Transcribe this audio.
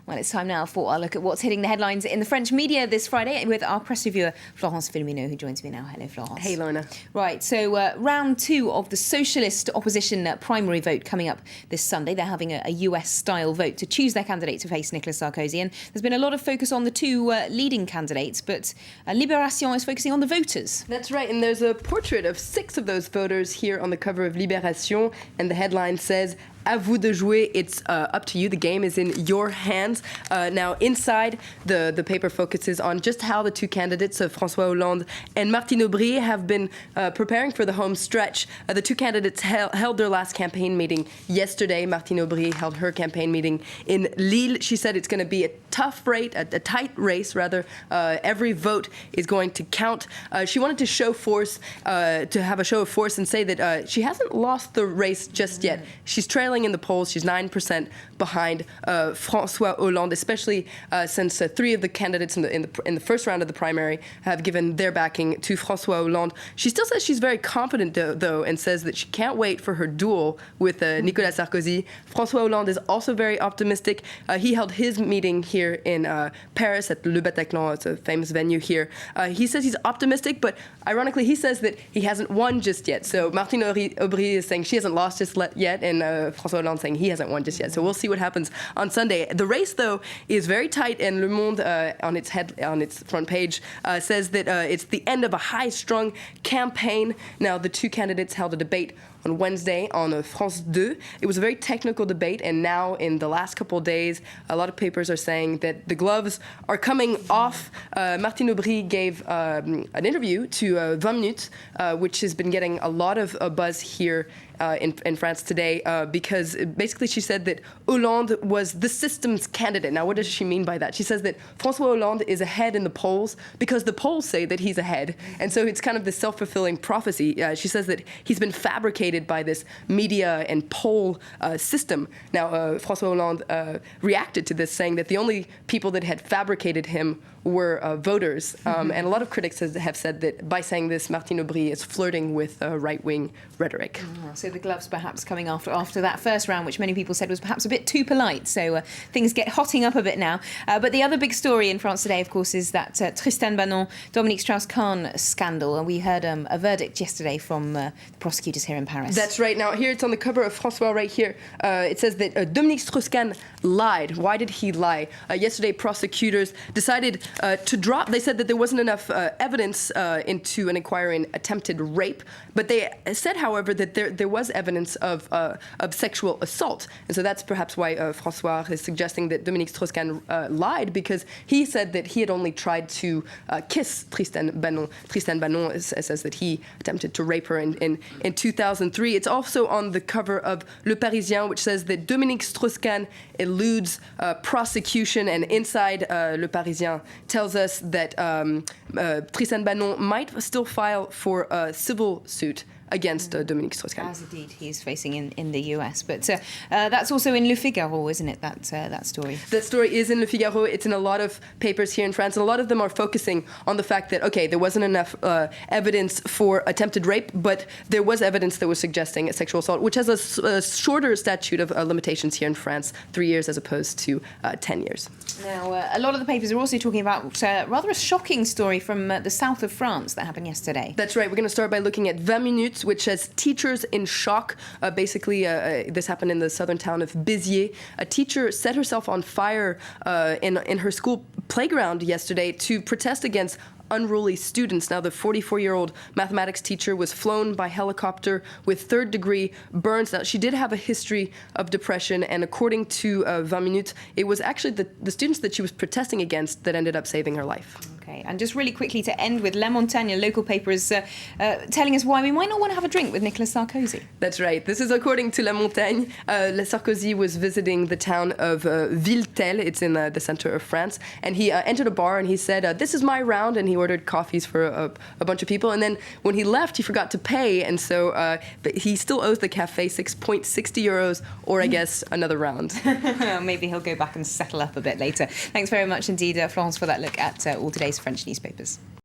Well, it's time now for our look at what's hitting the headlines in the French media this Friday with our press reviewer, Florence Filomeno, who joins me now. Hello, Florence. Hey, Lorna. Right, so round two of the socialist opposition primary vote coming up this Sunday. They're having a US-style vote to choose their candidate to face Nicolas Sarkozy. And there's been a lot of focus on the two leading candidates, but Libération is focusing on the voters. That's right, and there's a portrait of 6 of those voters here on the cover of Libération, and the headline says, "À vous de jouer," it's up to you. The game is in your hands. Now, inside, the paper focuses on just how the two candidates, François Hollande and Martine Aubry, have been preparing for the home stretch. The two candidates held their last campaign meeting yesterday. Martine Aubry held her campaign meeting in Lille. She said it's going to be a tight race, rather. Every vote is going to count. She wanted to show force, to have a show of force and say that she hasn't lost the race just yet. She's trailing in the polls. She's 9% behind François Hollande, especially since 3 of the candidates in the first round of the primary have given their backing to François Hollande. She still says she's very confident, though, and says that she can't wait for her duel with Nicolas Sarkozy. François Hollande is also very optimistic. He held his meeting here in Paris at Le Bataclan. It's a famous venue here. He says he's optimistic, but ironically, he says that he hasn't won just yet. So Martine Aubry is saying she hasn't lost just yet, and François Hollande saying he hasn't won just yet. So we'll see what happens on Sunday. The race, though, is very tight, and Le Monde, on its front page, says that it's the end of a high-strung campaign. Now, the two candidates held a debate on Wednesday on France 2. It was a very technical debate, and now in the last couple of days, a lot of papers are saying that the gloves are coming off. Martine Aubry gave an interview to 20 Minutes, which has been getting a lot of buzz here in France today, because basically she said that Hollande was the system's candidate. Now, what does she mean by that? She says that François Hollande is ahead in the polls because the polls say that he's ahead. And so it's kind of this self-fulfilling prophecy. She says that he's been fabricated by this media and poll system. Now, François Hollande reacted to this, saying that the only people that had fabricated him were voters. And a lot of critics have said that by saying this, Martine Aubry is flirting with right-wing rhetoric. So the gloves perhaps coming after that first round, which many people said was perhaps a bit too polite. So things get hotting up a bit now. But the other big story in France today, of course, is that Tristan Banon, Dominique Strauss-Kahn scandal. And we heard a verdict yesterday from the prosecutors here in Paris. That's right. Now, here it's on the cover of François right here. It says that Dominique Strauss-Kahn lied. Why did he lie? Yesterday, prosecutors decided to drop. They said that there wasn't enough evidence into an inquiry in attempted rape. But they said, however, that there was evidence of sexual assault. And so that's perhaps why François is suggesting that Dominique Strauss-Kahn lied, because he said that he had only tried to kiss Tristan Banon. Tristan Banon says that he attempted to rape her in 2003. It's also on the cover of Le Parisien, which says that Dominique Strauss-Kahn eludes prosecution. And inside Le Parisien tells us that Tristan Banon might still file for a civil suit against Dominique Strauss-Kahn. As indeed he's facing in the US. But that's also in Le Figaro, isn't it, that story? That story is in Le Figaro. It's in a lot of papers here in France, and a lot of them are focusing on the fact that, okay, there wasn't enough evidence for attempted rape, but there was evidence that was suggesting a sexual assault, which has a shorter statute of limitations here in France, 3 years as opposed to 10 years. Now, a lot of the papers are also talking about rather a shocking story from the south of France that happened yesterday. That's right. We're going to start by looking at 20 Minutes, which says teachers in shock. Basically, this happened in the southern town of Béziers. A teacher set herself on fire in her school playground yesterday to protest against unruly students. Now, the 44-year-old mathematics teacher was flown by helicopter with third-degree burns. Now, she did have a history of depression, and according to 20 Minutes, it was actually the students that she was protesting against that ended up saving her life. Okay, and just really quickly to end with, La Montagne, a local paper, is telling us why we might not want to have a drink with Nicolas Sarkozy. That's right. This is according to La Montagne. Sarkozy was visiting the town of Villetel. It's in the center of France. And he entered a bar and he said, this is my round. And he ordered coffees for a bunch of people. And then when he left, he forgot to pay. And so but he still owes the cafe 6.60 euros, or I guess another round. Maybe he'll go back and settle up a bit later. Thanks very much indeed, Florence, for that look at all today's French newspapers.